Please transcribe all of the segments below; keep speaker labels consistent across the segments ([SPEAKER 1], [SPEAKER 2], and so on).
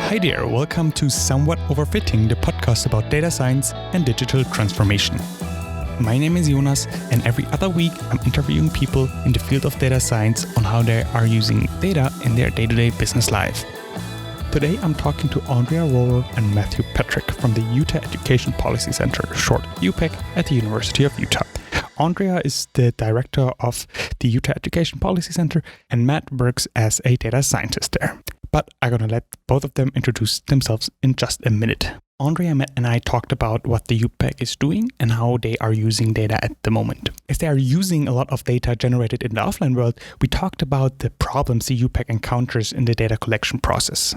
[SPEAKER 1] Hi there, welcome to Somewhat Overfitting, the podcast about data science and digital transformation. My name is Jonas, and every other week I'm interviewing people in the field of data science on how they are using data in their day-to-day business life. Today I'm talking to Andrea Rorrer and Matthew Pecsok from the Utah Education Policy Center, short UPEC, at the University of Utah. Andrea is the director of the Utah Education Policy Center, and Matt works as a data scientist there. But I'm going to let both of them introduce themselves in just a minute. Andrea, Matt, and I talked about what the UPEC is doing and how they are using data at the moment. As they are using a lot of data generated in the offline world, we talked about the problems the UPEC encounters in the data collection process.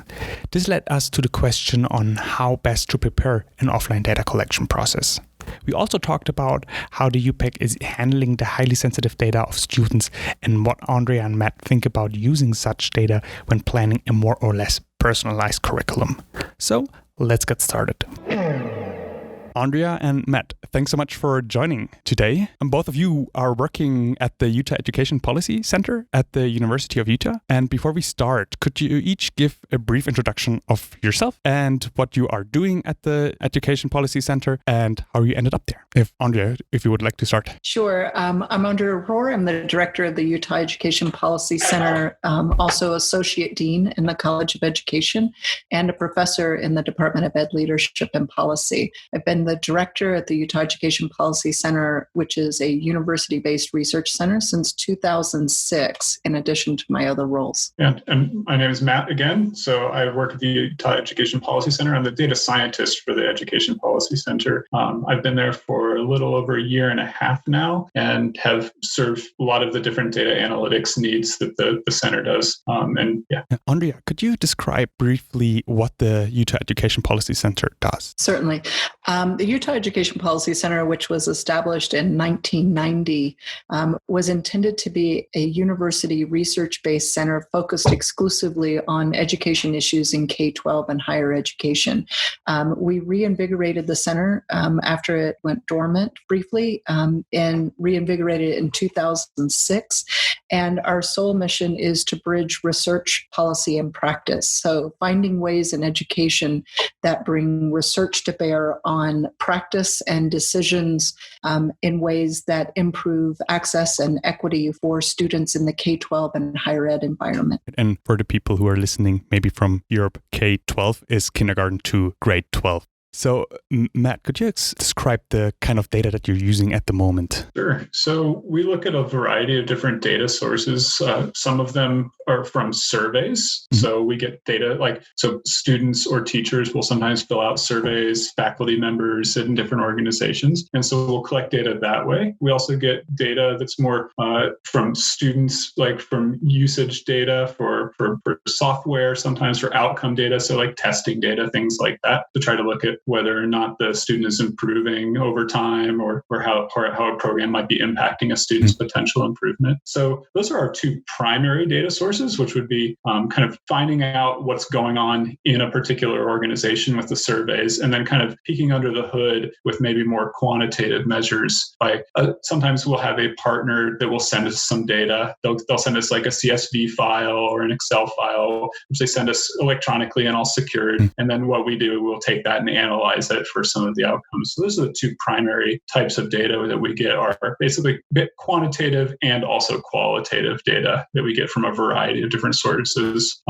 [SPEAKER 1] This led us to the question on how best to prepare an offline data collection process. We also talked about how the UPEC is handling the highly sensitive data of students and what Andrea and Matt think about using such data when planning a more or less personalized curriculum. So let's get started. Andrea and Matt, thanks so much for joining today. And both of you are working at the Utah Education Policy Center at the University of Utah. And before we start, could you each give a brief introduction of yourself and what you are doing at the Education Policy Center and how you ended up there? Andrea, if you would like to start.
[SPEAKER 2] Sure. I'm Andrea Rorrer. I'm the director of the Utah Education Policy Center, also associate dean in the College of Education and a professor in the Department of Ed Leadership and Policy. I've been the director at the Utah Education Policy Center, which is a university-based research center since 2006, in addition to my other roles.
[SPEAKER 3] And my name is Matt again. So I work at the Utah Education Policy Center. I'm the data scientist for the Education Policy Center. I've been there for a little over a year and a half now and have served a lot of the different data analytics needs that the center does.
[SPEAKER 1] Andrea, could you describe briefly what the Utah Education Policy Center does?
[SPEAKER 2] Certainly. The Utah Education Policy Center, which was established in 1990, was intended to be a university research-based center focused exclusively on education issues in K-12 and higher education. We reinvigorated the center after it went dormant briefly and reinvigorated it in 2006. And our sole mission is to bridge research, policy, and practice. So finding ways in education that bring research to bear on practice and decisions in ways that improve access and equity for students in the K-12 and higher ed environment.
[SPEAKER 1] And for the people who are listening, maybe from Europe, K-12 is kindergarten to grade 12. So, Matt, could you describe the kind of data that you're using at the moment?
[SPEAKER 3] Sure. So we look at a variety of different data sources. Some of them are from surveys. Mm-hmm. So we get data so students or teachers will sometimes fill out surveys, faculty members in different organizations. And so we'll collect data that way. We also get data that's more from students, like from usage data for software, sometimes for outcome data. So like testing data, things like that, to try to look at whether or not the student is improving over time or how a program might be impacting a student's potential improvement. So those are our two primary data sources, which would be kind of finding out what's going on in a particular organization with the surveys, and then kind of peeking under the hood with maybe more quantitative measures. Like sometimes we'll have a partner that will send us some data. They'll send us like a CSV file or an Excel file, which they send us electronically and all secured. And then what we do, we'll take that and analyze it for some of the outcomes. So those are the two primary types of data that we get, are basically quantitative and also qualitative data that we get from a variety of different sources.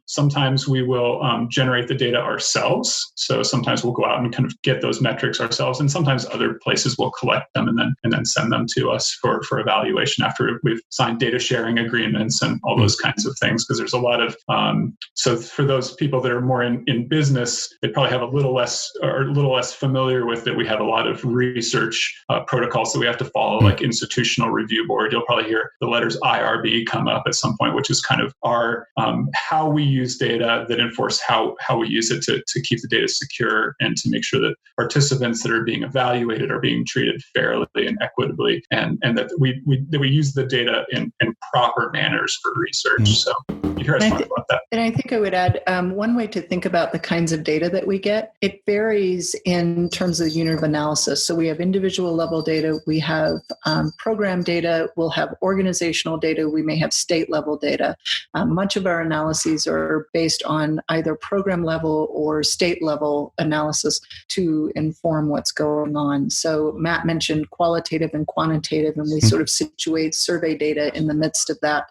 [SPEAKER 3] Sometimes we will generate the data ourselves. So sometimes we'll go out and kind of get those metrics ourselves, and sometimes other places will collect them and then send them to us for evaluation after we've signed data sharing agreements and all those kinds of things. Because there's a lot of so for those people that are more in business, they probably have a little less familiar with it. We have a lot of research protocols that we have to follow, like Institutional Review Board. You'll probably hear the letters IRB come up at some point, which is kind of our how we use data that enforce how we use it to keep the data secure and to make sure that participants that are being evaluated are being treated fairly and equitably, and that we use the data in proper manners for research. So you hear us talk about that.
[SPEAKER 2] And I think I would add one way to think about the kinds of data that we get. It varies in terms of the unit of analysis. So we have individual level data, we have program data, we'll have organizational data, we may have state level data. Much of our analyses are based on either program level or state level analysis to inform what's going on. So Matt mentioned qualitative and quantitative, and we sort of situate survey data in the midst of that.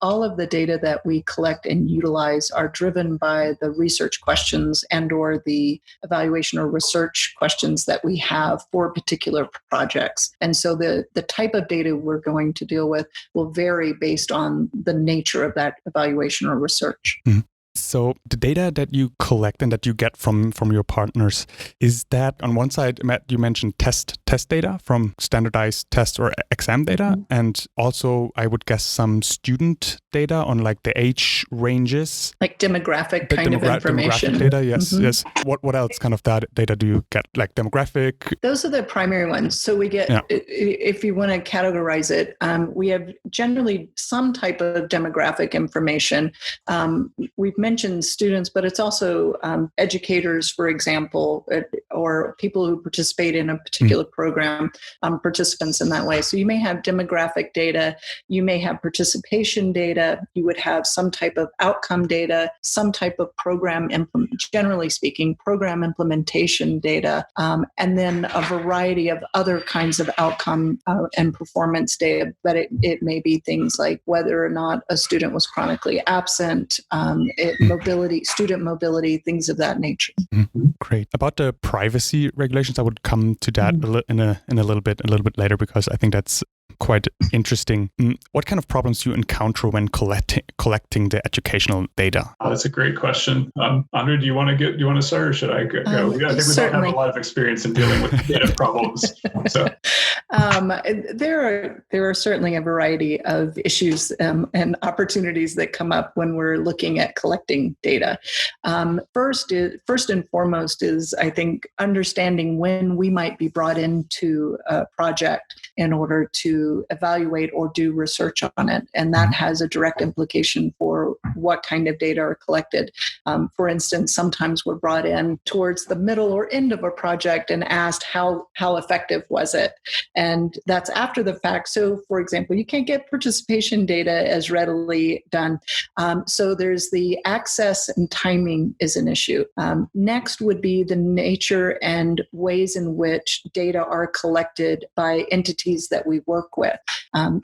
[SPEAKER 2] All of the data that we collect and utilize are driven by the research questions and or the evaluation or research questions that we have for particular projects. And so the type of data we're going to deal with will vary based on the nature of that evaluation or research.
[SPEAKER 1] So the data that you collect and that you get from your partners, is that on one side, Matt, you mentioned test data from standardized test or exam data, and also I would guess some student data on like the age ranges,
[SPEAKER 2] like demographic kind of information.
[SPEAKER 1] Demographic data, yes. What else kind of data do you get? Like demographic?
[SPEAKER 2] Those are the primary ones. So we get, if you want to categorize it, we have generally some type of demographic information. We've mentioned students, but it's also educators, for example, or people who participate in a particular program, participants in that way. So you may have demographic data, you may have participation data, you would have some type of outcome data, some type of program, generally speaking, program implementation data, and then a variety of other kinds of outcome and performance data. But it may be things like whether or not a student was chronically absent, mobility, student mobility, things of that nature.
[SPEAKER 1] Great. About the privacy regulations, I would come to that in a little bit later, because I think that's quite interesting. What kind of problems do you encounter when collecting the educational data?
[SPEAKER 3] That's a great question. Andrea, do you want to start, or should I go? I think we both have a lot of experience in dealing with data problems. So.
[SPEAKER 2] There are certainly a variety of issues and opportunities that come up when we're looking at collecting data. First and foremost is, I think, understanding when we might be brought into a project in order to evaluate or do research on it. And that has a direct implication for what kind of data are collected. For instance, sometimes we're brought in towards the middle or end of a project and asked how effective was it? And that's after the fact. So, for example, you can't get participation data as readily done. So there's the access and timing is an issue. Next would be the nature and ways in which data are collected by entities that we work with.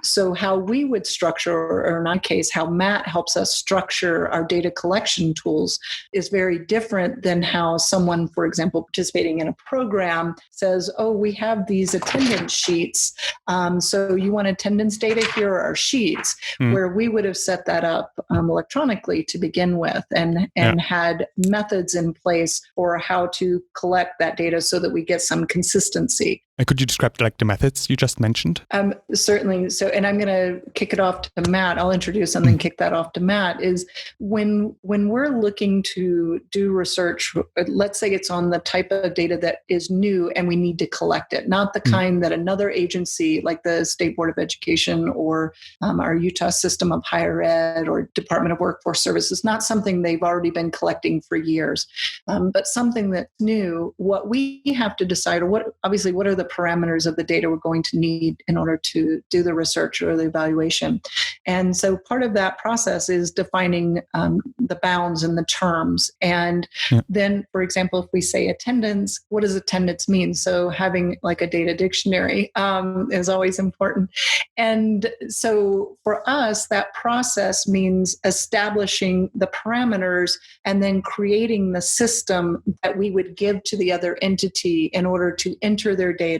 [SPEAKER 2] So how we would structure, or in our case, how Matt helps us structure our data collection tools is very different than how someone, for example, participating in a program says, oh, we have these attendance sheets. So you want attendance data? Here are our sheets, where we would have set that up electronically to begin with and had methods in place for how to collect that data so that we get some consistency.
[SPEAKER 1] And could you describe like the methods you just mentioned?
[SPEAKER 2] Certainly. So, and I'm going to kick it off to Matt. I'll introduce and then kick that off to Matt. Is when we're looking to do research, let's say it's on the type of data that is new and we need to collect it, not the kind that another agency like the State Board of Education or our Utah System of Higher Ed or Department of Workforce Services, not something they've already been collecting for years, but something that's new. What we have to decide, or what are the parameters of the data we're going to need in order to do the research or the evaluation. And so part of that process is defining the bounds and the terms. And then, for example, if we say attendance, what does attendance mean? So having like a data dictionary is always important. And so for us, that process means establishing the parameters and then creating the system that we would give to the other entity in order to enter their data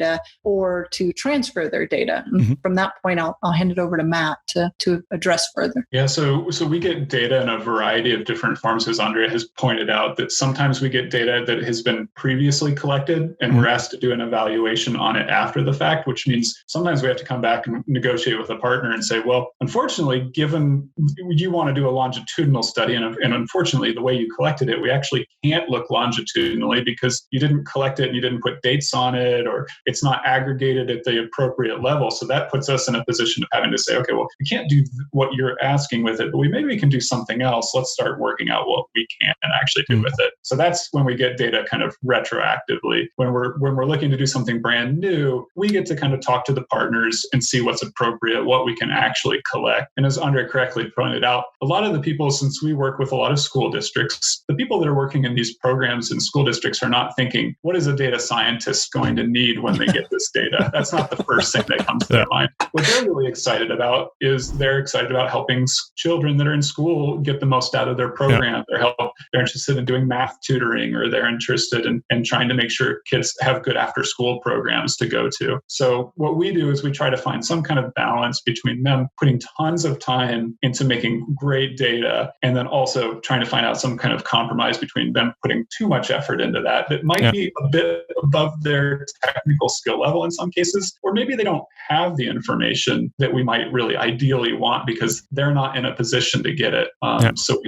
[SPEAKER 2] or to transfer their data. From that point, I'll hand it over to Matt to address further.
[SPEAKER 3] Yeah, so we get data in a variety of different forms, as Andrea has pointed out, that sometimes we get data that has been previously collected and we're asked to do an evaluation on it after the fact, which means sometimes we have to come back and negotiate with a partner and say, well, unfortunately, given you want to do a longitudinal study, and unfortunately, the way you collected it, we actually can't look longitudinally because you didn't collect it and you didn't put dates on it, or it's not aggregated at the appropriate level. So that puts us in a position of having to say, okay, well, we can't do what you're asking with it, but maybe we can do something else. Let's start working out what we can actually do with it. So that's when we get data kind of retroactively. When we're looking to do something brand new, we get to kind of talk to the partners and see what's appropriate, what we can actually collect. And as Andrea correctly pointed out, a lot of the people, since we work with a lot of school districts, the people that are working in these programs in school districts are not thinking, what is a data scientist going to need when they get this data? That's not the first thing that comes to their mind. What they're really excited about is they're excited about helping children that are in school get the most out of their program. They're interested in doing math tutoring, or they're interested in trying to make sure kids have good after school programs to go to. So what we do is we try to find some kind of balance between them putting tons of time into making great data, and then also trying to find out some kind of compromise between them putting too much effort into that might be a bit above their technical skill level in some cases, or maybe they don't have the information that we might really ideally want because they're not in a position to get it. So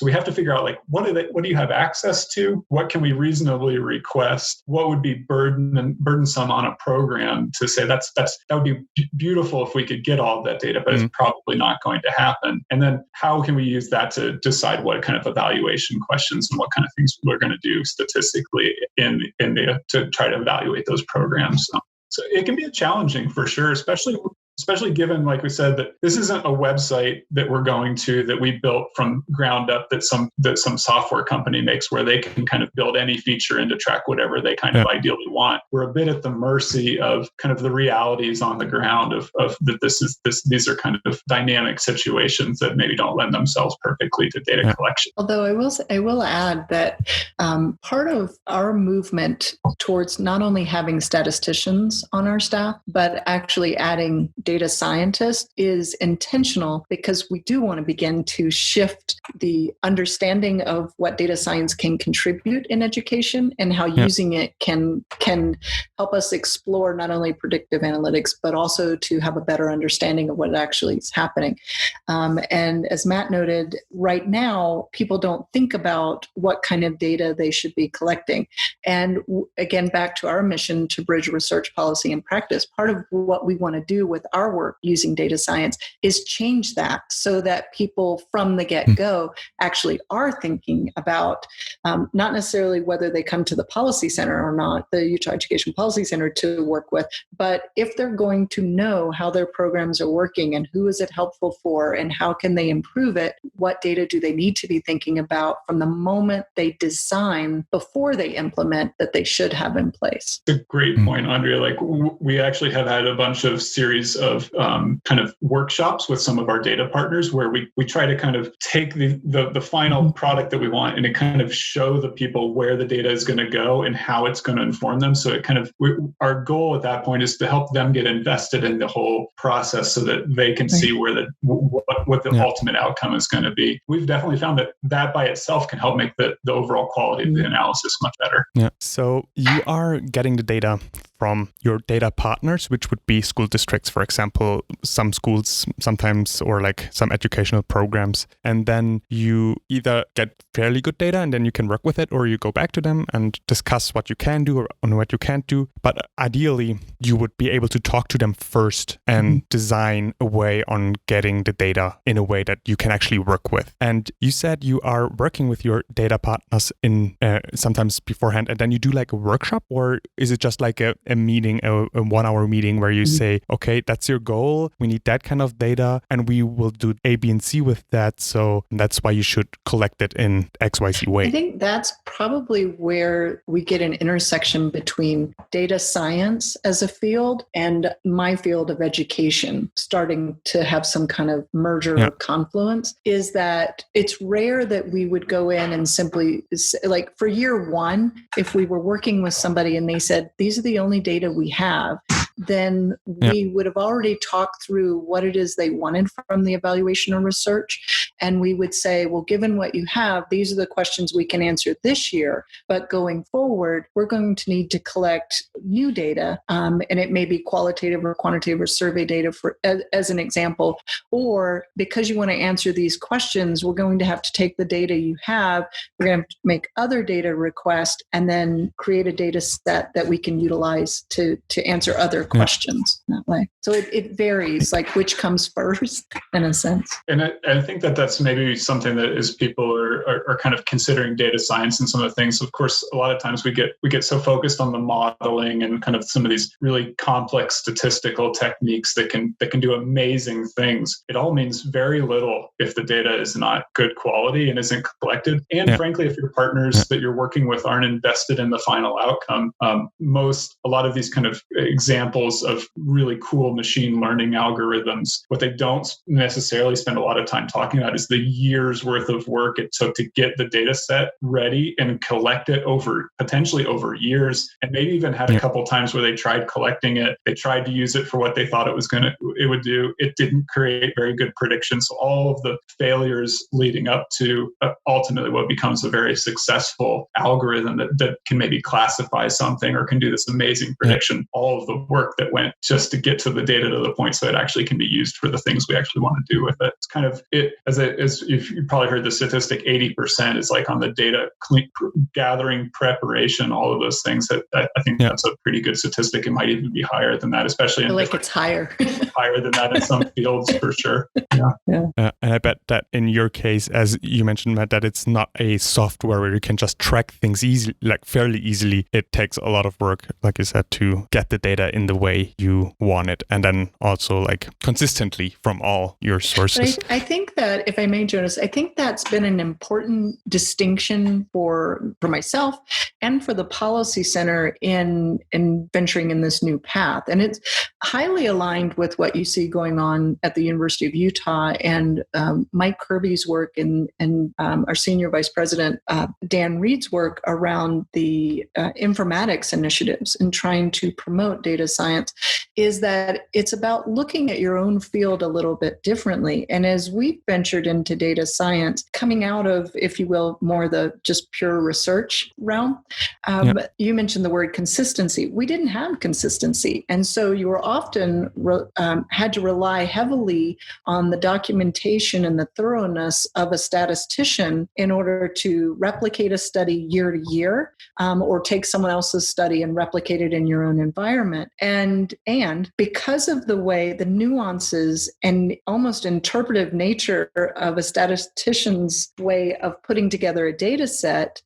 [SPEAKER 3] we have to figure out, like, what do you have access to? What can we reasonably request? What would be burdensome on a program to say that would be beautiful if we could get all of that data, but it's probably not going to happen. And then how can we use that to decide what kind of evaluation questions and what kind of things we're going to do statistically to try to evaluate those programs. So it can be challenging for sure, especially given, like we said, that this isn't a website that we're going to that we built from ground up that some software company makes, where they can kind of build any feature and to track whatever they kind of ideally want. We're a bit at the mercy of kind of the realities on the ground of that these are kind of dynamic situations that maybe don't lend themselves perfectly to data collection.
[SPEAKER 2] Although I will add that part of our movement towards not only having statisticians on our staff, but actually adding data scientist is intentional, because we do want to begin to shift the understanding of what data science can contribute in education and how using it can help us explore not only predictive analytics, but also to have a better understanding of what actually is happening. And as Matt noted, right now, people don't think about what kind of data they should be collecting. And again, back to our mission to bridge research, policy, and practice, part of what we want to do with our work using data science is change that so that people from the get-go actually are thinking about not necessarily whether they come to the policy center or not, the Utah Education Policy Center to work with, but if they're going to know how their programs are working and who is it helpful for and how can they improve it, what data do they need to be thinking about from the moment they design before they implement that they should have in place.
[SPEAKER 3] It's a great point, Andrea. Like, we actually have had a bunch of series of kind of workshops with some of our data partners where we try to kind of take the final product that we want and to kind of show the people where the data is going to go and how it's going to inform them. So it kind of, our goal at that point is to help them get invested in the whole process so that they can see where what the ultimate outcome is going to be. We've definitely found that by itself can help make the overall quality of the analysis much better.
[SPEAKER 1] Yeah. So you are getting the data from your data partners, which would be school districts, for example, some schools sometimes, or like some educational programs. And then you either get fairly good data and then you can work with it, or you go back to them and discuss what you can do or what you can't do. But ideally, you would be able to talk to them first and design a way on getting the data in a way that you can actually work with. And you said you are working with your data partners in sometimes beforehand, and then you do like a workshop, or is it just like a meeting, a 1 hour meeting where you say, okay, that's your goal. We need that kind of data and we will do A, B, and C with that. So that's why you should collect it in XYZ way.
[SPEAKER 2] I think that's probably where we get an intersection between data science as a field and my field of education starting to have some kind of merger or confluence, is that it's rare that we would go in and simply, like for year one, if we were working with somebody and they said, these are the only data we have, then we would have already talked through what it is they wanted from the evaluation or research. And we would say, well, given what you have, these are the questions we can answer this year. But going forward, we're going to need to collect new data. And it may be qualitative or quantitative or survey data for as an example. Or because you want to answer these questions, we're going to have to take the data you have, we're going to have to make other data requests, and then create a data set that we can utilize to answer other questions that way. So it varies, like which comes first in a sense.
[SPEAKER 3] And I think that's maybe something that as people are kind of considering data science and some of the things, of course, a lot of times we get so focused on the modeling and kind of some of these really complex statistical techniques that can do amazing things. It all means very little if the data is not good quality and isn't collected. And frankly, if your partners that you're working with aren't invested in the final outcome, a lot of these kind of examples of really cool machine learning algorithms, what they don't necessarily spend a lot of time talking about is the years worth of work it took to get the data set ready and collect it potentially over years. And maybe even had a couple times where they tried collecting it. They tried to use it for what they thought it would do. It didn't create very good predictions. So all of the failures leading up to ultimately what becomes a very successful algorithm that can maybe classify something or can do this amazing prediction, all of the work that went just to get to the data to the point so it actually can be used for the things we actually want to do with it. It's kind of as if you probably heard the statistic, 80% is like on the data gathering, preparation, all of those things. That I think that's a pretty good statistic. It might even be higher than that, especially
[SPEAKER 2] it's higher
[SPEAKER 3] than that in some fields for sure.
[SPEAKER 1] And I bet that in your case, as you mentioned, Matt, that it's not a software where you can just track things easily, like fairly easily. It takes a lot of work, like you said, to get the data in the way you want it, and then also like consistently from all your sources.
[SPEAKER 2] But I think that, if I may, Jonas, I think that's been an important distinction for myself and for the Policy Center in venturing in this new path. And it's highly aligned with what you see going on at the University of Utah and Mike Kirby's work and our Senior Vice President, Dan Reed's work around the informatics initiatives and trying to promote data science, is that it's about looking at your own field a little bit differently. And as we've ventured into data science, coming out of, if you will, more the just pure research realm, you mentioned the word consistency. We didn't have consistency. And so you were often had to rely heavily on the documentation and the thoroughness of a statistician in order to replicate a study year to year, or take someone else's study and replicate it in your own environment. And because of the nuances and almost interpretive nature of a statistician's way of putting together a data set,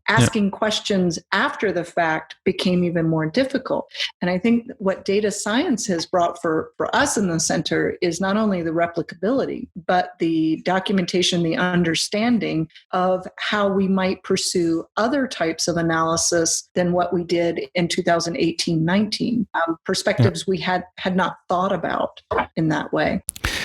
[SPEAKER 2] asking questions after the fact became even more difficult. And I think what data science has brought for us in the center is not only the replicability, but the documentation, the understanding of how we might pursue other types of analysis than what we did in 2018-19, perspectives we had not thought about in that way.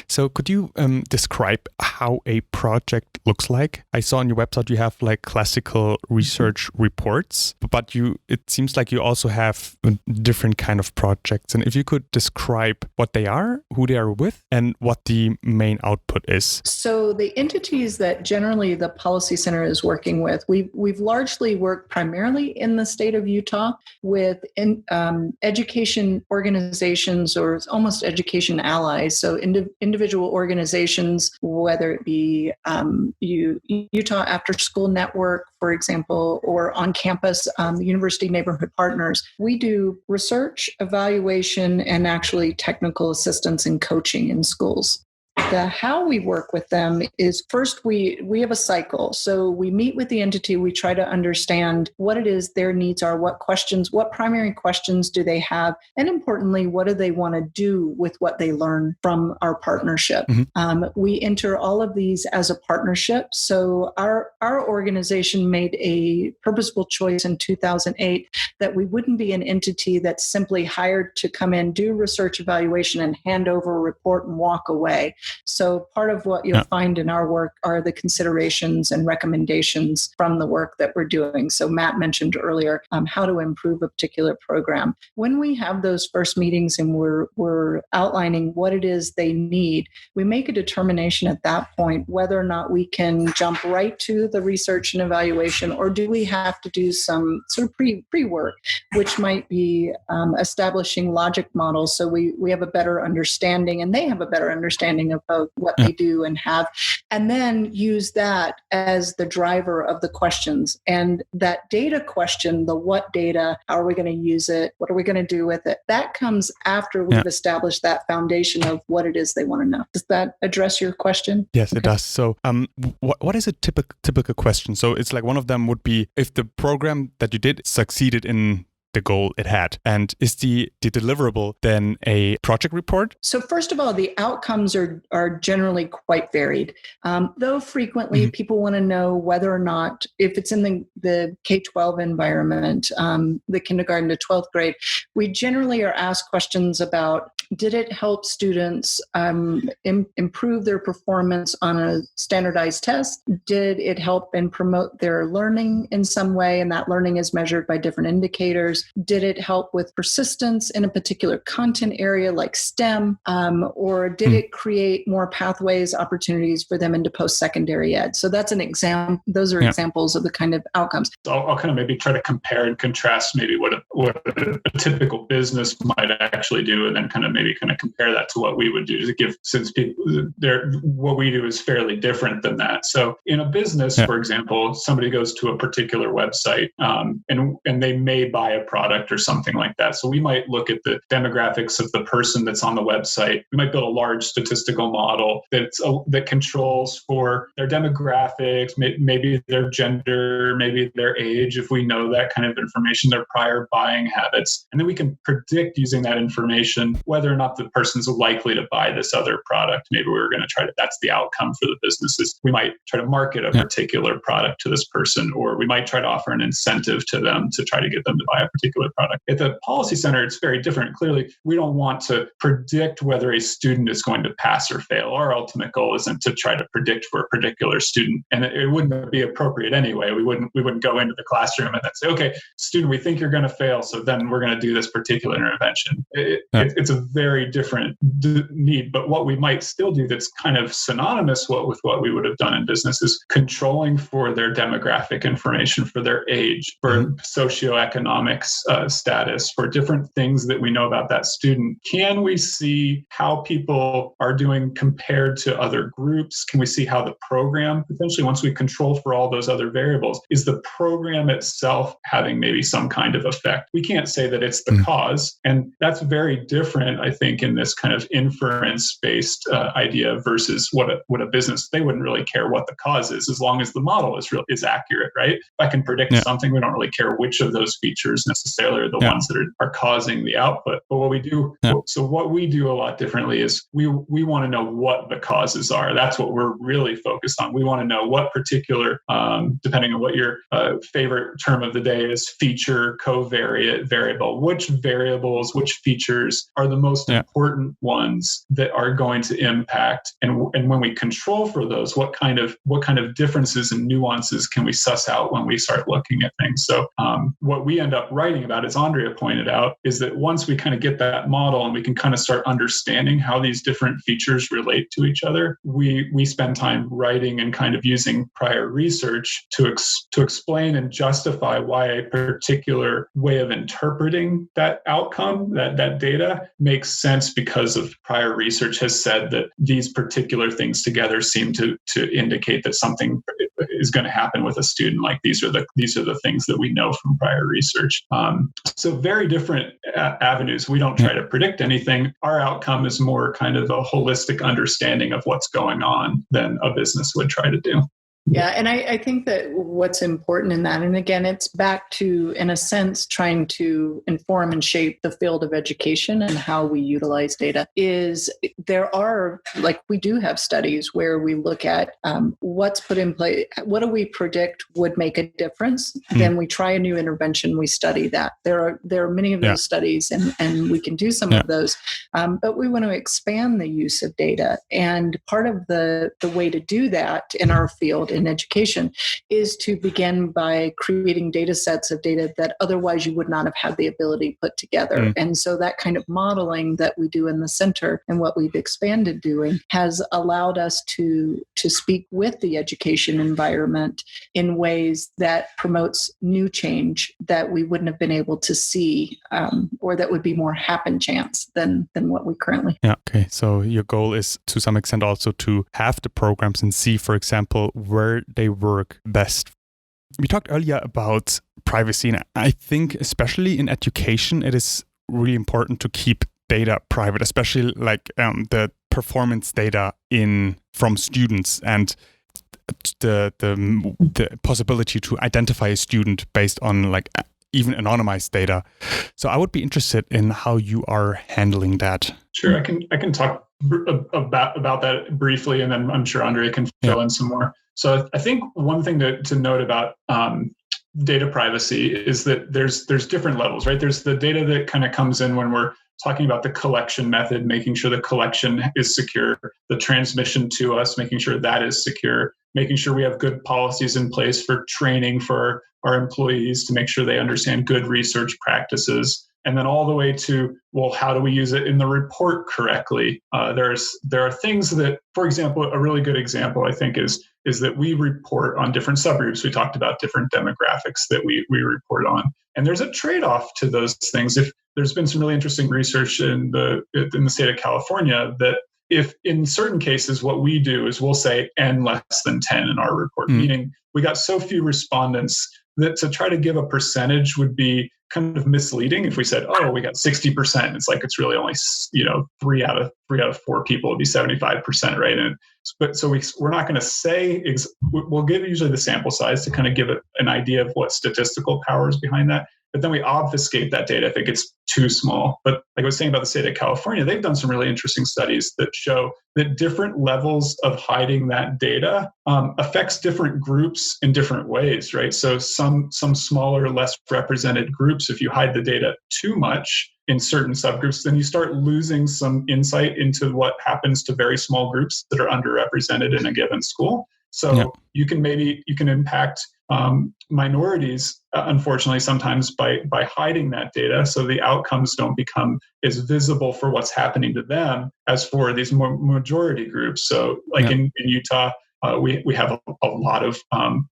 [SPEAKER 1] So could you describe how a project looks like? I saw on your website you have like classical research reports, but it seems like you also have different kind of projects. And if you could describe what they are, who they are with, and what the main output is. So
[SPEAKER 2] the entities that generally the Policy Center is working with, we've largely worked primarily in the state of Utah with education organizations or almost education allies. So individual organizations, whether it be Utah After School Network, for example, or on campus, University Neighborhood Partners. We do research, evaluation, and actually technical assistance and coaching in schools. How we work with them is first we have a cycle. So we meet with the entity, we try to understand what it is their needs are, what primary questions do they have, and importantly, what do they want to do with what they learn from our partnership. Mm-hmm. We enter all of these as a partnership. So our organization made a purposeful choice in 2008 that we wouldn't be an entity that's simply hired to come in, do research evaluation, and hand over a report and walk away. So part of what you'll find in our work are the considerations and recommendations from the work that we're doing. So Matt mentioned earlier how to improve a particular program. When we have those first meetings and we're outlining what it is they need, we make a determination at that point whether or not we can jump right to the research and evaluation, or do we have to do some sort of pre-work, which might be establishing logic models so we have a better understanding and they have a better understanding of what they do and have, and then use that as the driver of the questions. And that data question, the what data, how are we going to use it, what are we going to do with it, that comes after we've established that foundation of what it is they want to know. Does that address your question?
[SPEAKER 1] Yes, it does. So what is a typical question? So it's like one of them would be if the program that you did succeeded in the goal it had. And is the deliverable then a project report?
[SPEAKER 2] So first of all, the outcomes are generally quite varied. Though frequently people want to know whether or not, if it's in the K-12 environment, the kindergarten to 12th grade, we generally are asked questions about, did it help students improve their performance on a standardized test? Did it help and promote their learning in some way? And that learning is measured by different indicators. Did it help with persistence in a particular content area like STEM? Or did it create more pathways, opportunities for them into post-secondary ed? So that's an example. Those are examples of the kind of outcomes.
[SPEAKER 3] I'll kind of maybe try to compare and contrast maybe what a typical business might actually do, and then kind of compare that to what we would do to give, since what we do is fairly different than that. So in a business, for example, somebody goes to a particular website and they may buy a product or something like that. So we might look at the demographics of the person that's on the website. We might build a large statistical model that controls for their demographics, maybe their gender, maybe their age, if we know that kind of information, their prior buying habits. And then we can predict using that information whether or not the person's likely to buy this other product. Maybe we're going to try to, that's the outcome for the businesses. We might try to market a particular product to this person, or we might try to offer an incentive to them to try to get them to buy a particular product. At the policy center, it's very different. Clearly, we don't want to predict whether a student is going to pass or fail. Our ultimate goal isn't to try to predict for a particular student, and it wouldn't be appropriate anyway. We wouldn't go into the classroom and then say, okay, student, we think you're going to fail, so then we're going to do this particular intervention. It's a very different need, but what we might still do that's kind of synonymous with what we would have done in business is controlling for their demographic information, for their age, for socioeconomic status, for different things that we know about that student. Can we see how people are doing compared to other groups? Can we see how the program, potentially once we control for all those other variables, is the program itself having maybe some kind of effect? We can't say that it's the cause, and that's very different, I think, in this kind of inference-based idea versus what a business, they wouldn't really care what the cause is as long as the model is accurate, right? If I can predict something, we don't really care which of those features necessarily are the ones that are causing the output. But what we do, so what we do a lot differently is we want to know what the causes are. That's what we're really focused on. We want to know what particular, depending on what your favorite term of the day is, feature, covariate, variable, which variables, which features are the most important ones that are going to impact. And when we control for those, what kind of differences and nuances can we suss out when we start looking at things? So what we end up writing about, as Andrea pointed out, is that once we kind of get that model and we can kind of start understanding how these different features relate to each other, we spend time writing and kind of using prior research to explain and justify why a particular way of interpreting that outcome, that data, makes sense because of prior research has said that these particular things together seem to indicate that something is going to happen with a student. Like these are the things that we know from prior research. So very different avenues. We don't try to predict anything. Our outcome is more kind of a holistic understanding of what's going on than a business would try to do.
[SPEAKER 2] Yeah, and I think that what's important in that, and again, it's back to, in a sense, trying to inform and shape the field of education and how we utilize data, is there are, like, we do have studies where we look at what's put in place, what do we predict would make a difference, then we try a new intervention, we study that. There are many of those studies, and we can do some of those, but we want to expand the use of data. And part of the way to do that in our field in education is to begin by creating data sets of data that otherwise you would not have had the ability to put together. And so that kind of modeling that we do in the center and what we've expanded doing has allowed us to speak with the education environment in ways that promotes new change that we wouldn't have been able to see, or that would be more happen chance than what we currently.
[SPEAKER 1] Yeah. Okay. So your goal is to some extent also to have the programs and see, for example, where they work best. We talked earlier about privacy, and I think especially in education, it is really important to keep data private, especially like the performance data from students and the possibility to identify a student based on like even anonymized data. So I would be interested in how you are handling that.
[SPEAKER 3] Sure, I can talk about that briefly, and then I'm sure Andrea can fill in some more. So I think one thing to note about data privacy is that there's different levels, right? There's the data that kind of comes in when we're talking about the collection method, making sure the collection is secure, the transmission to us, making sure that is secure, making sure we have good policies in place for training for our employees to make sure they understand good research practices. And then all the way to, well, how do we use it in the report correctly? There are things that, for example, a really good example, I think, is that we report on different subgroups. We talked about different demographics that we report on. And there's a trade-off to those things. If there's been some really interesting research in the state of California that if in certain cases, what we do is we'll say N less than 10 in our report, meaning we got so few respondents that to try to give a percentage would be kind of misleading. If we said, oh, we got 60%, it's like it's really only, 3 out of 4 people would be 75%, right? But we're not going to say, we'll give usually the sample size to kind of give it an idea of what statistical power is behind that. But then we obfuscate that data if it gets too small. But like I was saying about the state of California, they've done some really interesting studies that show that different levels of hiding that data affects different groups in different ways, right? So some smaller, less represented groups, if you hide the data too much in certain subgroups, then you start losing some insight into what happens to very small groups that are underrepresented in a given school. So you can impact minorities, unfortunately, sometimes by hiding that data, so the outcomes don't become as visible for what's happening to them as for these more majority groups. So, like in Utah, we have a lot of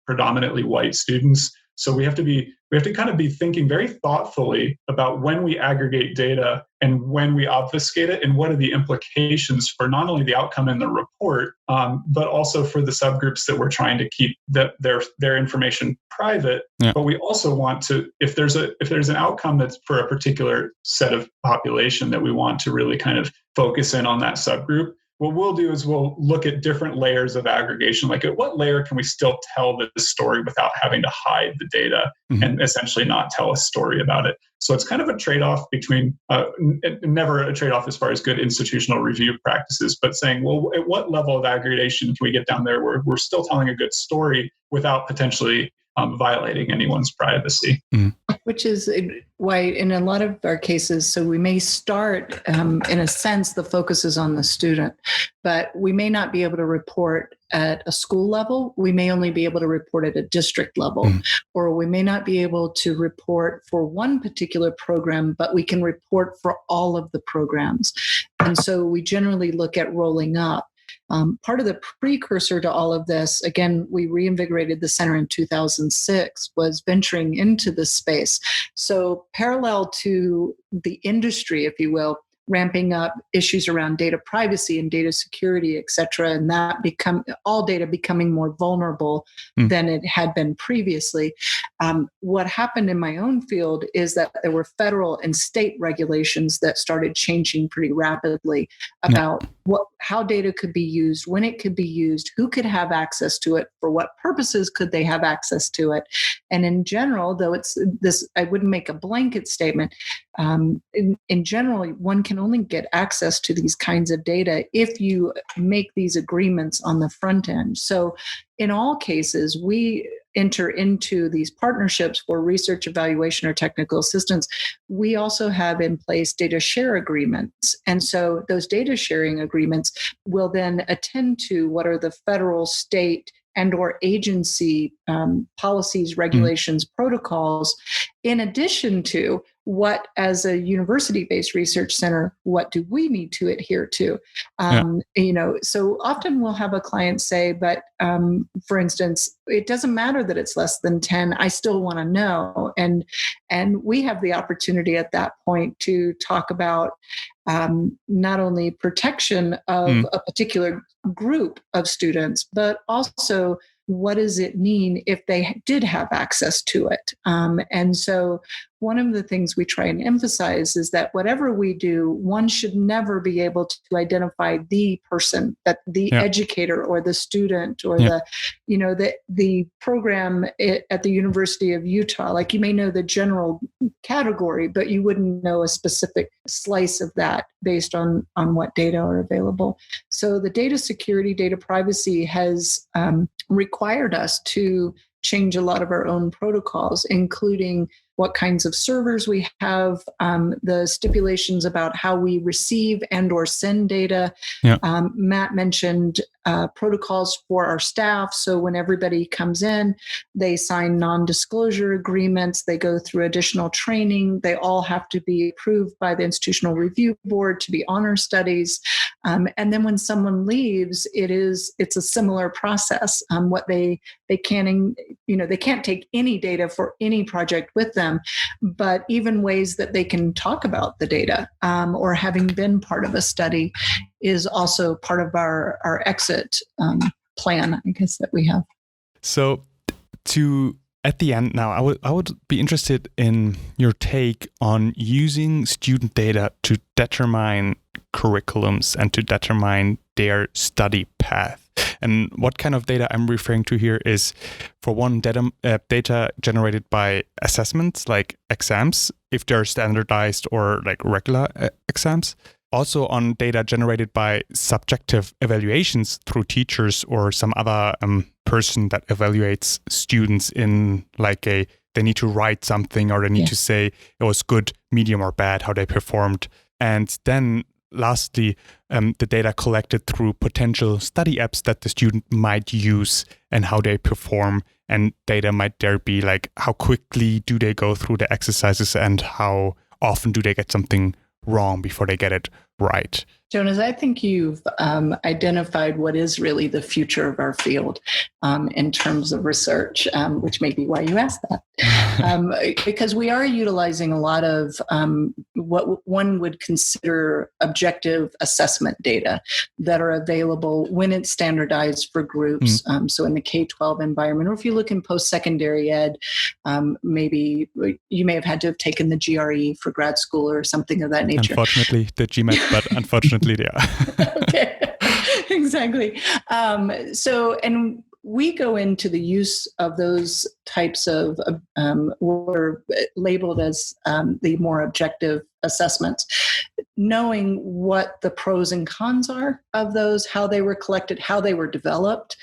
[SPEAKER 3] predominantly white students. So we have to kind of be thinking very thoughtfully about when we aggregate data and when we obfuscate it, and what are the implications for not only the outcome in the report, but also for the subgroups that we're trying to keep their information private. But we also want to, if there's an outcome that's for a particular set of population that we want to really kind of focus in on that subgroup, what we'll do is we'll look at different layers of aggregation. Like, at what layer can we still tell the story without having to hide the data and essentially not tell a story about it? So it's kind of a trade-off between, never a trade-off as far as good institutional review practices, but saying, well, at what level of aggregation can we get down there where we're still telling a good story without potentially violating anyone's privacy?
[SPEAKER 2] Which is why in a lot of our cases, so we may start, in a sense, the focus is on the student, but we may not be able to report at a school level. We may only be able to report at a district level, or we may not be able to report for one particular program, but we can report for all of the programs. And so we generally look at rolling up. Part of the precursor to all of this, again, we reinvigorated the center in 2006, was venturing into this space. So parallel to the industry, if you will, ramping up issues around data privacy and data security, et cetera, and that all data becoming more vulnerable than it had been previously. What happened in my own field is that there were federal and state regulations that started changing pretty rapidly about how data could be used, when it could be used, who could have access to it, for what purposes could they have access to it. And in general, though it's this, I wouldn't make a blanket statement. In general, one can only get access to these kinds of data if you make these agreements on the front end. So in all cases, we enter into these partnerships for research evaluation or technical assistance. We also have in place data share agreements. And so those data sharing agreements will then attend to what are the federal, state, and or agency policies, regulations, protocols, in addition to what, as a university-based research center, what do we need to adhere to? So often we'll have a client say, but for instance, it doesn't matter that it's less than 10, I still want to know. And we have the opportunity at that point to talk about not only protection of a particular group of students, but also what does it mean if they did have access to it? And so one of the things we try and emphasize is that whatever we do, one should never be able to identify the person, that the educator or the student or the program at the University of Utah. Like, you may know the general category, but you wouldn't know a specific slice of that based on what data are available. So the data security, data privacy has required us to change a lot of our own protocols, including what kinds of servers we have, the stipulations about how we receive and or send data. Matt mentioned protocols for our staff. So when everybody comes in, they sign non-disclosure agreements, they go through additional training, they all have to be approved by the Institutional Review Board to be honor studies. And then when someone leaves, it's a similar process. What they can't, they can't take any data for any project with them, but even ways that they can talk about the data or having been part of a study is also part of our exit plan, I guess, that we have.
[SPEAKER 1] So at the end now, I would be interested in your take on using student data to determine curriculums and to determine their study path. And what kind of data I'm referring to here is, for one, data generated by assessments like exams, if they're standardized or like regular exams. Also on data generated by subjective evaluations through teachers or some other person that evaluates students in they need to write something or they need to say it was good, medium, or bad, how they performed. And then lastly, the data collected through potential study apps that the student might use and how they perform. And data might there be like, how quickly do they go through the exercises and how often do they get something wrong before they get it right.
[SPEAKER 2] Jonas, I think you've identified what is really the future of our field in terms of research, which may be why you asked that. Because we are utilizing a lot of what one would consider objective assessment data that are available when it's standardized for groups. So in the K-12 environment, or if you look in post-secondary ed, maybe you may have had to have taken the GRE for grad school or something of that nature.
[SPEAKER 1] Unfortunately, the GMAT, but unfortunately, yeah.
[SPEAKER 2] Okay, exactly. And we go into the use of those types of what are labeled as the more objective assessments, knowing what the pros and cons are of those, how they were collected, how they were developed,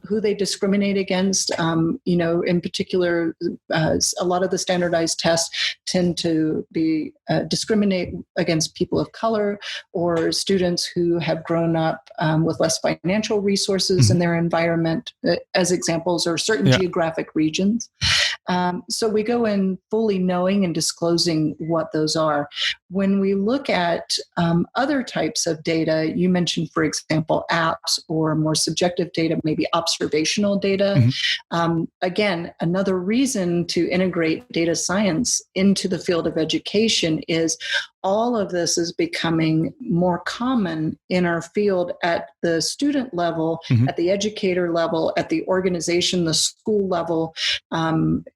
[SPEAKER 2] who they discriminate against. In particular, a lot of the standardized tests tend to be discriminate against people of color or students who have grown up with less financial resources in their environment, as examples, or certain geographic regions. So we go in fully knowing and disclosing what those are. when we look at other types of data, you mentioned, for example, apps or more subjective data, maybe observational data. Again, another reason to integrate data science into the field of education is all of this is becoming more common in our field at the student level, at the educator level, at the organization, the school level,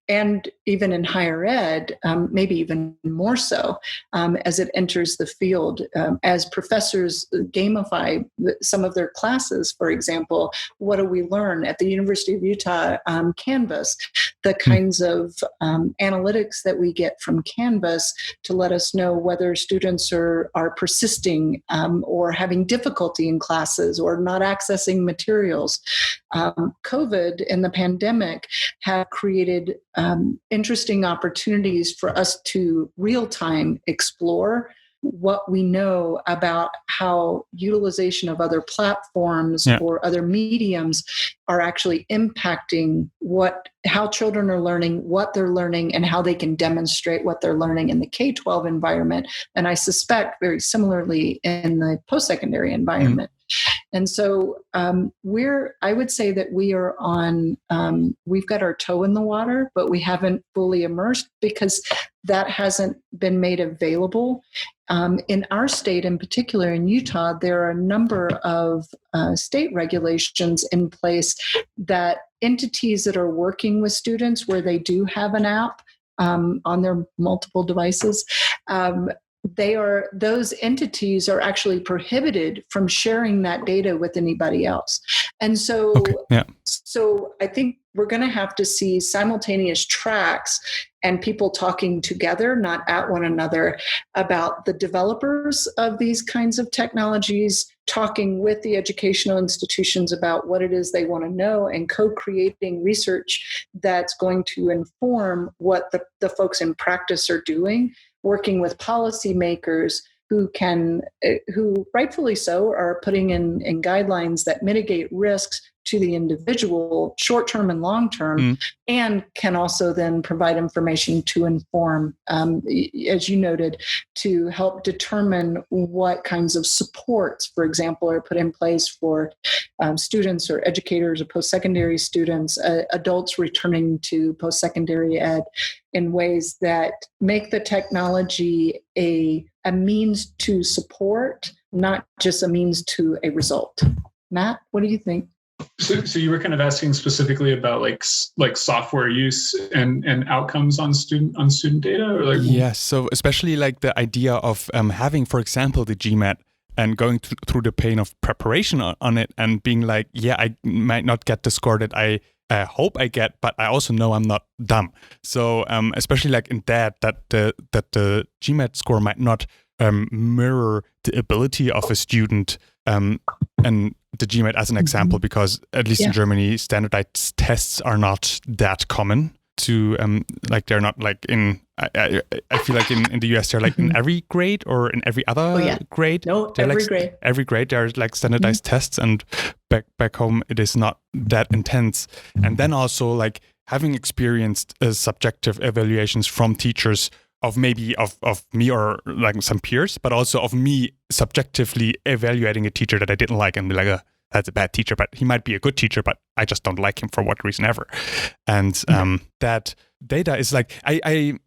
[SPEAKER 2] and even in higher ed, maybe even more so as it enters the field. As professors gamify some of their classes, for example, what do we learn at the University of Utah Canvas? The kinds of analytics that we get from Canvas to let us know whether students are persisting or having difficulty in classes or not accessing materials. COVID and the pandemic have created interesting opportunities for us to real-time explore what we know about how utilization of other platforms or other mediums are actually impacting how children are learning, what they're learning, and how they can demonstrate what they're learning in the K-12 environment. And I suspect very similarly in the post-secondary environment. And so I would say that we are we've got our toe in the water, but we haven't fully immersed because that hasn't been made available. In our state, in particular in Utah, there are a number of state regulations in place that entities that are working with students where they do have an app on their multiple devices, those entities are actually prohibited from sharing that data with anybody else. And so, so I think we're going to have to see simultaneous tracks and people talking together, not at one another, about the developers of these kinds of technologies, talking with the educational institutions about what it is they want to know, and co-creating research that's going to inform what the folks in practice are doing, working with policymakers who rightfully so are putting in guidelines that mitigate risks to the individual, short-term and long-term, and can also then provide information to inform, as you noted, to help determine what kinds of supports, for example, are put in place for students or educators or post-secondary students, adults returning to post-secondary ed, in ways that make the technology a means to support, not just a means to a result. Matt, what do you think?
[SPEAKER 3] So you were kind of asking specifically about like software use and outcomes on student data, or like
[SPEAKER 1] yes. So especially like the idea of having, for example, the GMAT and going through the pain of preparation on it and being like, yeah, I might not get the score that I hope I get, but I also know I'm not dumb. So especially like in that the GMAT score might not mirror the ability of a student, and the GMAT as an example, because at least in Germany, standardized tests are not that common to they're not like in I feel like in the US they're like in every grade or in every other grade.
[SPEAKER 2] No,
[SPEAKER 1] every grade there's like standardized tests, and back home it is not that intense. And then also like having experienced subjective evaluations from teachers of maybe of me or like some peers, but also of me subjectively evaluating a teacher that I didn't like and be like, that's a bad teacher, but he might be a good teacher, but I just don't like him for what reason ever. And that data is like, I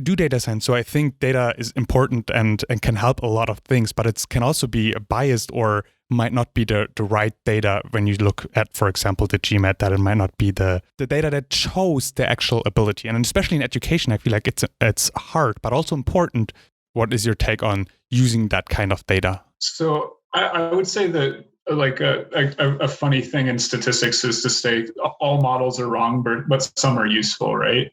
[SPEAKER 1] do data science, so I think data is important and can help a lot of things, but it can also be biased or might not be the right data when you look at, for example, the GMAT, that it might not be the data that shows the actual ability. And especially in education, I feel like it's hard, but also important. What is your take on using that kind of data?
[SPEAKER 3] So I would say that like a funny thing in statistics is to say all models are wrong, but some are useful, right?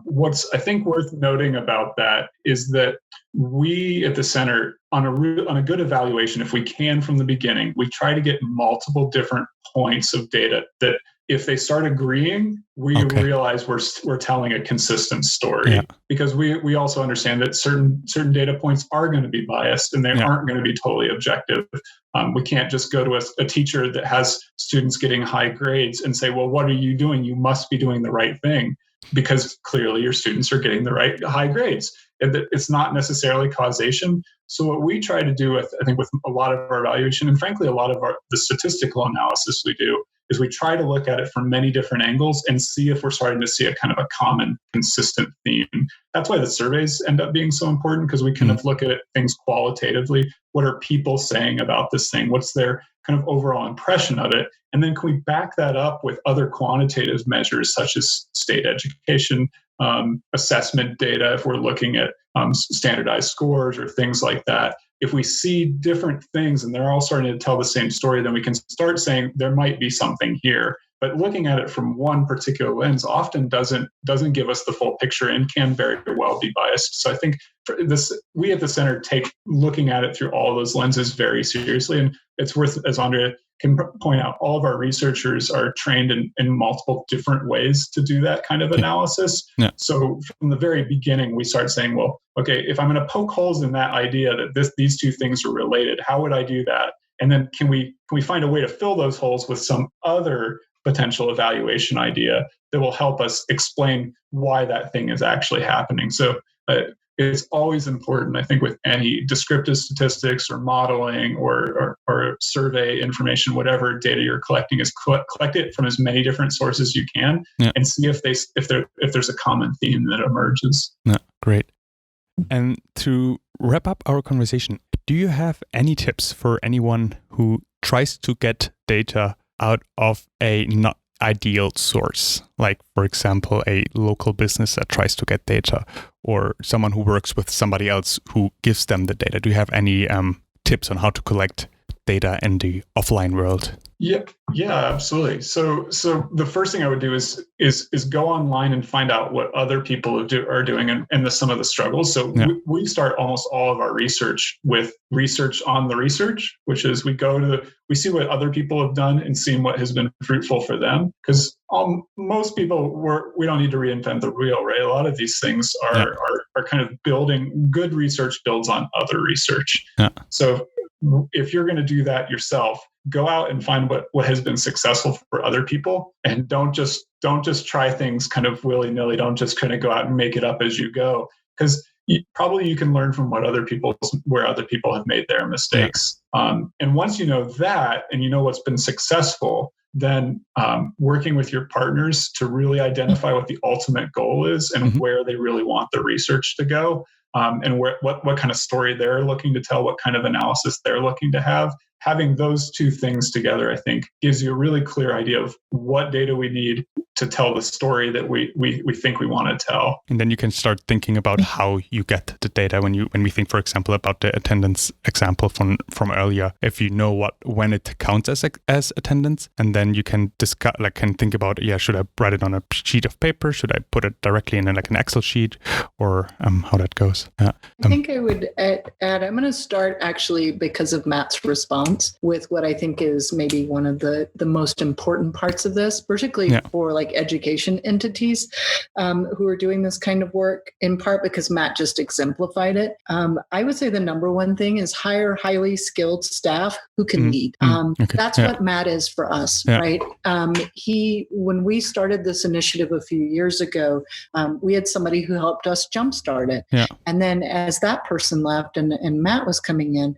[SPEAKER 3] What's I think worth noting about that is that we at the center, on a good evaluation, if we can from the beginning, we try to get multiple different points of data that if they start agreeing, we realize we're telling a consistent story, because we also understand that certain data points are going to be biased and they aren't going to be totally objective. We can't just go to a teacher that has students getting high grades and say, well, what are you doing? You must be doing the right thing, because clearly your students are getting the right high grades. It's not necessarily causation. So what we try to do with, I think, with a lot of our evaluation, and frankly, a lot of the statistical analysis we do, is we try to look at it from many different angles and see if we're starting to see a kind of a common, consistent theme. That's why the surveys end up being so important, because we kind of look at things qualitatively. What are people saying about this thing? What's their kind of overall impression of it? And then can we back that up with other quantitative measures, such as state education, assessment data, if we're looking at standardized scores or things like that. If we see different things and they're all starting to tell the same story, then we can start saying there might be something here. But looking at it from one particular lens often doesn't give us the full picture and can very well be biased. So I think for this, we at the center take looking at it through all those lenses very seriously. And it's worth, as Andrea can point out, all of our researchers are trained in multiple different ways to do that kind of analysis. Yeah. So from the very beginning, we start saying, well, okay, if I'm going to poke holes in that idea that these two things are related, how would I do that? And then can we find a way to fill those holes with some other potential evaluation idea that will help us explain why that thing is actually happening? So it's always important, I think, with any descriptive statistics or modeling or survey information, whatever data you're collecting, is collect it from as many different sources you can, and see if there's a common theme that emerges.
[SPEAKER 1] Yeah, great. And to wrap up our conversation, do you have any tips for anyone who tries to get data out of a not ideal source, like, for example, a local business that tries to get data, or someone who works with somebody else who gives them the data? Do you have any tips on how to collect data in the offline world?
[SPEAKER 3] Yeah, absolutely. So the first thing I would do is go online and find out what other people are doing and some of the struggles. So we start almost all of our research with research on the research, which is we see what other people have done and see what has been fruitful for them. Because most people, we don't need to reinvent the wheel, right? A lot of these things are kind of building. Good research builds on other research. Yeah. So if you're going to do that yourself, go out and find what has been successful for other people, and don't just try things kind of willy-nilly. Don't just kind of go out and make it up as you go, because probably you can learn from where other people have made their mistakes. And once you know that, and you know what's been successful, then working with your partners to really identify what the ultimate goal is and where they really want the research to go. And what kind of story they're looking to tell, what kind of analysis they're looking to have. Having those two things together, I think, gives you a really clear idea of what data we need to tell the story that we think we want to tell. And then you can start thinking about how you get the data. When we think, for example, about the attendance example from earlier, if you know when it counts as attendance, and then you can discuss, can think about, should I write it on a sheet of paper? Should I put it directly in an Excel sheet, or how that goes?
[SPEAKER 2] I think I would add. I'm going to start actually, because of Matt's response, with what I think is maybe one of the most important parts of this, particularly for education entities who are doing this kind of work, in part because Matt just exemplified it. I would say the number one thing is hire highly skilled staff who can lead. That's what Matt is for us, right? When we started this initiative a few years ago, we had somebody who helped us jumpstart it. And then as that person left and Matt was coming in,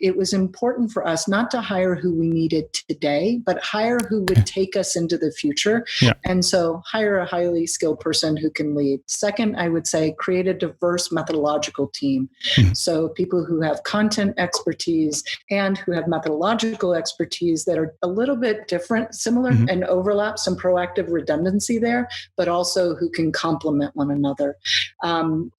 [SPEAKER 2] it was important for us not to hire who we needed today, but hire who would take us into the future. And so hire a highly skilled person who can lead. Second, I would say create a diverse methodological team. So people who have content expertise and who have methodological expertise that are a little bit different, similar, and overlap some proactive redundancy there, but also who can complement one another.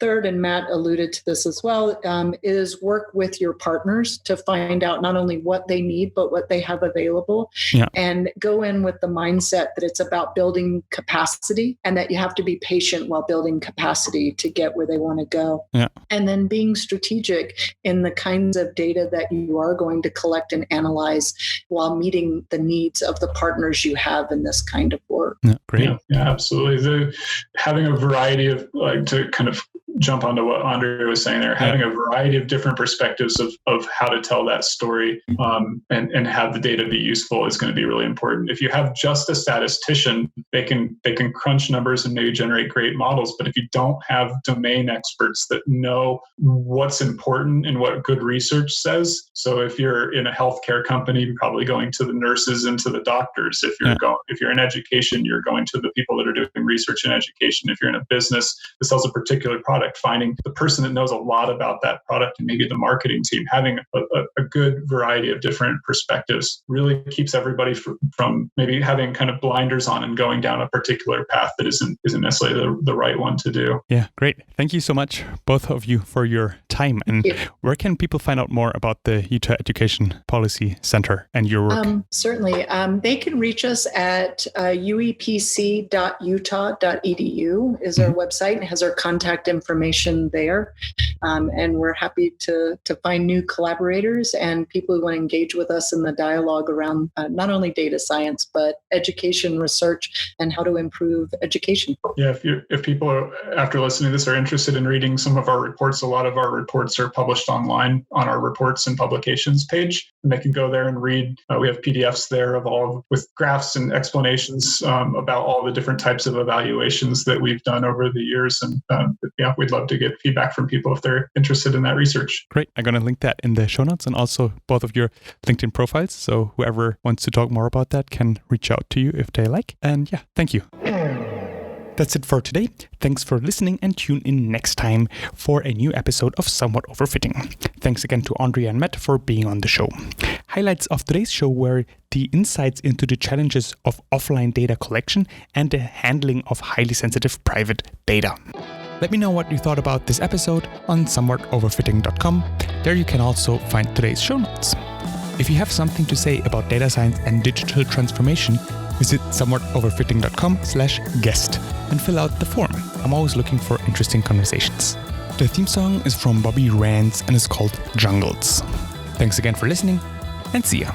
[SPEAKER 2] Third, and Matt alluded to this as well, is work with your partners to find out not only what they need, but what they have available, and go in with the mindset that it's about building capacity and that you have to be patient while building capacity to get where they want to go. And then being strategic in the kinds of data that you are going to collect and analyze while meeting the needs of the partners you have in this kind of work.
[SPEAKER 3] Great. Yeah, absolutely. Having a variety of to kind of jump onto what Andrea was saying there, having a variety of different perspectives of how to tell that story and have the data be useful is going to be really important. If you have just a statistician, they can crunch numbers and maybe generate great models. But if you don't have domain experts that know what's important and what good research says, so if you're in a healthcare company, you're probably going to the nurses and to the doctors. If you're in education, you're going to the people that are doing research in education. If you're in a business that sells a particular product, finding the person that knows a lot about that product and maybe the marketing team, having a good variety of different perspectives really keeps everybody from maybe having kind of blinders on and going down a particular path that isn't necessarily the right one to do.
[SPEAKER 1] Yeah, great. Thank you so much, both of you, for your time. And where can people find out more about the Utah Education Policy Center and your work?
[SPEAKER 2] Certainly. They can reach us at uepc.utah.edu is our website, and has our contact information there. And we're happy to find new collaborators and people who want to engage with us in the dialogue around not only data science, but education research and how to improve education.
[SPEAKER 3] Yeah, if people are, after listening to this, are interested in reading some of our reports, a lot of our reports are published online on our reports and publications page, and they can go there and read. We have PDFs there with graphs and explanations about all the different types of evaluations that we've done over the years. And we'd love to get feedback from people if they're interested in that research.
[SPEAKER 1] Great. I'm going to link that in the show notes and also both of your LinkedIn profiles. So whoever wants to talk more about that can reach out to you if they like. And yeah, thank you. That's it for today. Thanks for listening, and tune in next time for a new episode of Somewhat Overfitting. Thanks again to Andrea and Matt for being on the show. Highlights of today's show were the insights into the challenges of offline data collection and the handling of highly sensitive private data. Let me know what you thought about this episode on somewhatoverfitting.com. There you can also find today's show notes. If you have something to say about data science and digital transformation, visit somewhatoverfitting.com/guest and fill out the form. I'm always looking for interesting conversations. The theme song is from Bobby Rands and is called Jungles. Thanks again for listening, and see ya.